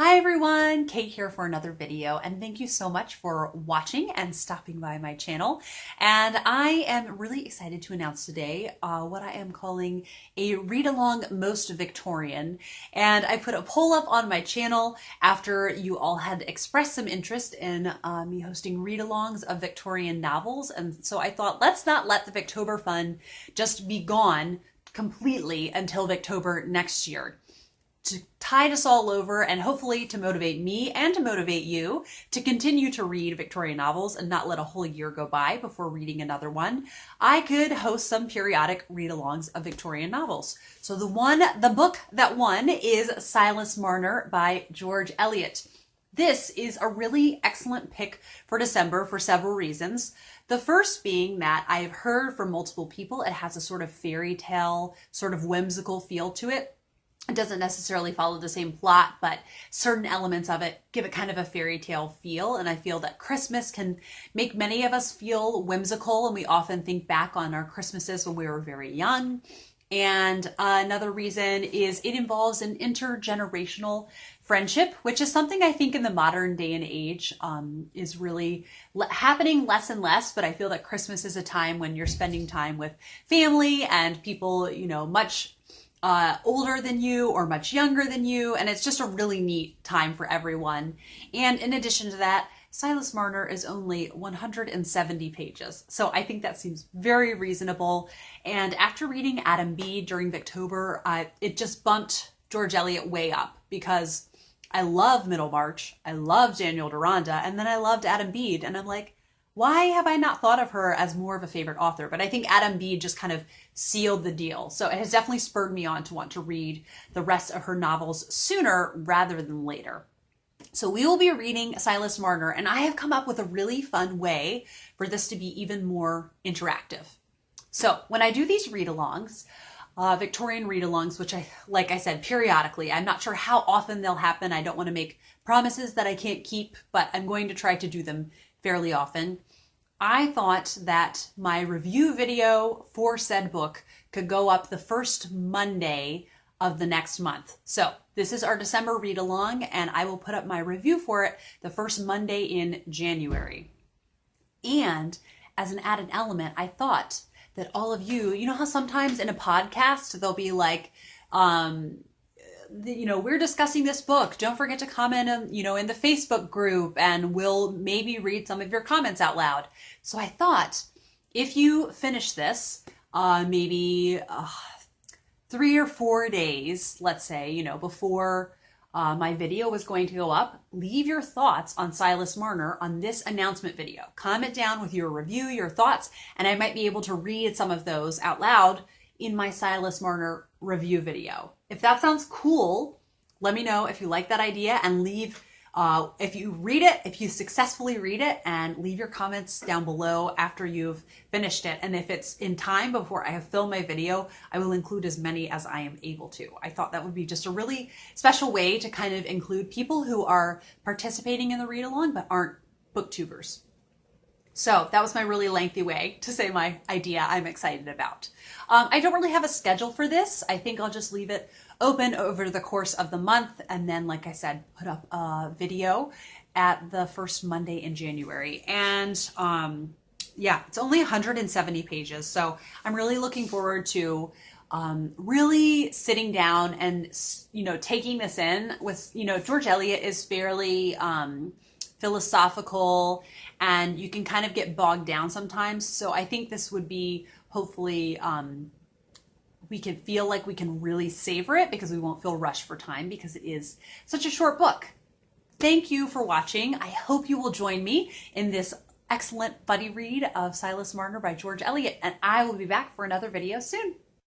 Hi everyone, Kate here for another video, and thank you so much for watching and stopping by my channel. And I am really excited to announce today what I am calling a read-along most Victorian. And I put a poll up on my channel after you all had expressed some interest in me hosting read-alongs of Victorian novels. And so I thought, let's not let the Victober fun just be gone completely until Victober next year, to tide us all over and hopefully to motivate me and to motivate you to continue to read Victorian novels and not let a whole year go by before reading another one. I could host some periodic read-alongs of Victorian novels. So the book that won is Silas Marner by George Eliot. This is a really excellent pick for December for several reasons. The first being that I've heard from multiple people it has a sort of fairy tale, sort of whimsical feel to it. It doesn't necessarily follow the same plot, but certain elements of it give it kind of a fairy tale feel. And I feel that Christmas can make many of us feel whimsical, and we often think back on our Christmases when we were very young. And another reason is it involves an intergenerational friendship, which is something I think in the modern day and age is really happening less and less. But I feel that Christmas is a time when you're spending time with family and people, much older than you or much younger than you, and it's just a really neat time for everyone. And in addition to that, Silas Marner is only 170 pages, so I think that seems very reasonable. And after reading Adam Bede during Victober, it just bumped George Eliot way up, because I love Middlemarch, I love Daniel Deronda, and then I loved Adam Bede, and I'm like, why have I not thought of her as more of a favorite author? But I think Adam Bede just kind of sealed the deal. So it has definitely spurred me on to want to read the rest of her novels sooner rather than later. So we will be reading Silas Marner, and I have come up with a really fun way for this to be even more interactive. So when I do these read-alongs, Victorian read-alongs, which like I said, periodically, I'm not sure how often they'll happen. I don't want to make promises that I can't keep, but I'm going to try to do them fairly often. I thought that my review video for said book could go up the first Monday of the next month. So this is our December read along, and I will put up my review for it the first Monday in January. And as an added element, I thought that all of you, you know how sometimes in a podcast they'll be like, we're discussing this book. Don't forget to comment, in the Facebook group, and we'll maybe read some of your comments out loud. So I thought, if you finish this, maybe 3 or 4 days, let's say, before my video was going to go up, leave your thoughts on Silas Marner on this announcement video. Comment down with your review, your thoughts, and I might be able to read some of those out loud in my Silas Marner review video. If that sounds cool, let me know if you like that idea, and leave, if you successfully read it, and leave your comments down below after you've finished it. And if it's in time before I have filmed my video, I will include as many as I am able to. I thought that would be just a really special way to kind of include people who are participating in the read along but aren't booktubers. So that was my really lengthy way to say my idea I'm excited about. I don't really have a schedule for this. I think I'll just leave it open over the course of the month, and then, like I said, put up a video at the first Monday in January. And yeah, it's only 170 pages. So I'm really looking forward to really sitting down and, taking this in with, George Eliot is fairly philosophical, and you can kind of get bogged down sometimes. So I think this would be, hopefully, we can feel like we can really savor it, because we won't feel rushed for time, because it is such a short book. Thank you for watching. I hope you will join me in this excellent buddy read of Silas Marner by George Eliot, and I will be back for another video soon.